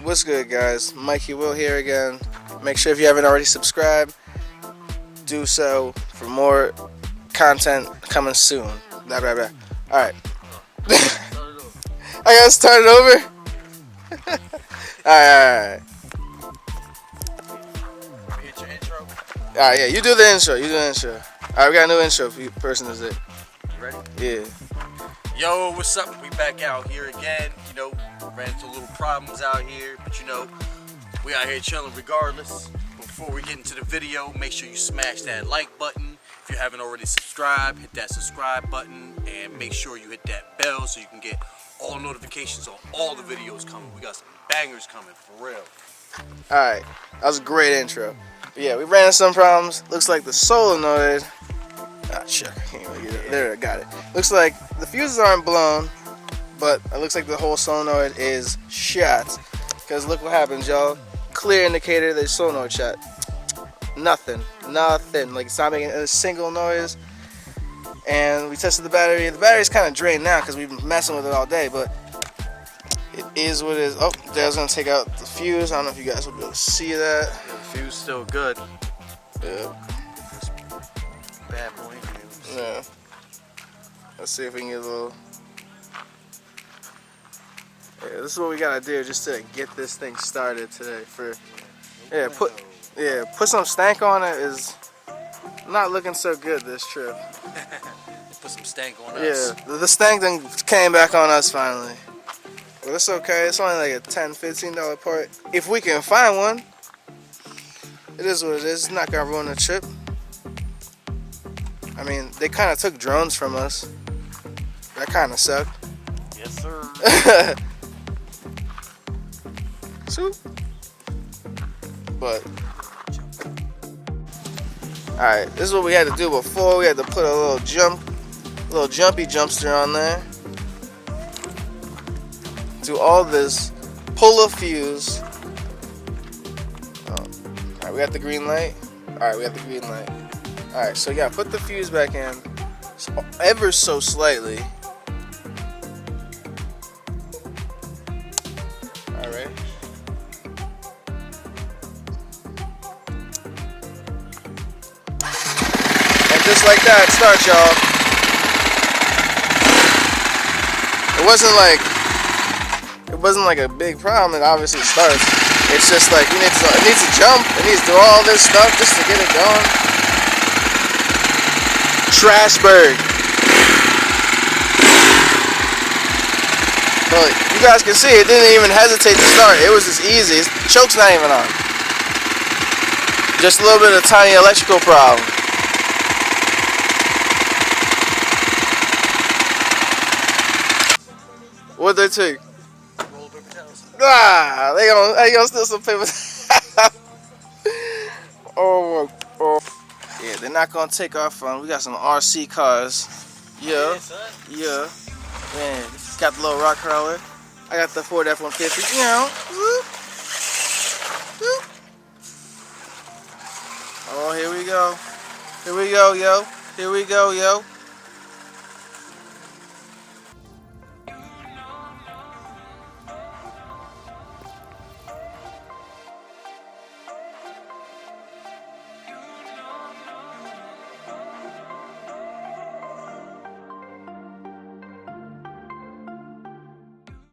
What's good, guys? Mikey Will here again. Make sure if you haven't already subscribed, do so for more content coming soon. Blah, blah, blah. Alright. I gotta start it over? Alright. Alright, yeah, you do the intro. Alright, we got a new intro for you person to say. You ready? Yeah. Yo, what's up? We back out here again. You know, ran into little problems out here, but you know, we out here chilling regardless. Before we get into the video, make sure you smash that like button. If you haven't already subscribed, hit that subscribe button and make sure you hit that bell so you can get all notifications on all the videos coming. We got some bangers coming, for real. Alright, that was a great intro. But yeah, we ran into some problems. Looks like the solenoid. Ah, shit, I can't even get it. There, I got it. Looks like the fuses aren't blown, but it looks like the whole solenoid is shot. Because look what happens, y'all. Clear indicator that solenoid shot. Nothing. Like, it's not making a single noise. And we tested the battery. The battery's kind of drained now because we've been messing with it all day, but it is what it is. Oh, Dad's gonna take out the fuse. I don't know if you guys will be able to see that. Yeah, the fuse still good. Yeah. Bad boy. Yeah. Let's see if we can get a little. Yeah, this is what we gotta do just to get this thing started today. Put some stank on it is not looking so good this trip. Put some stank on us. Yeah, the stank thing came back on us finally. But it's okay. It's only like a $10, $15 part. If we can find one, it is what it is. It's not gonna ruin the trip. I mean, they kind of took drones from us. That kind of sucked. Yes, sir. Soup. But alright, this is what we had to do before. We had to put a little jumpy jumpster on there. Do all this, pull a fuse. Alright, we got the green light. Alright, we got the green light. Alright, so yeah, put the fuse back in ever so slightly. Alright. And just like that, it starts, y'all. It wasn't like a big problem. It obviously starts. It's just like it needs to jump. It needs to do all this stuff just to get it going. Trashberg. Well, you guys can see it didn't even hesitate to start. It was just easy. The choke's not even on. Just a little bit of tiny electrical problem. What'd they take? Ah, they gonna steal some paper. Oh. Yeah, they're not gonna take our fun. We got some RC cars. Yeah. Man, got the little rock crawler. I got the Ford F-150. You know. Oh, here we go. Here we go, yo.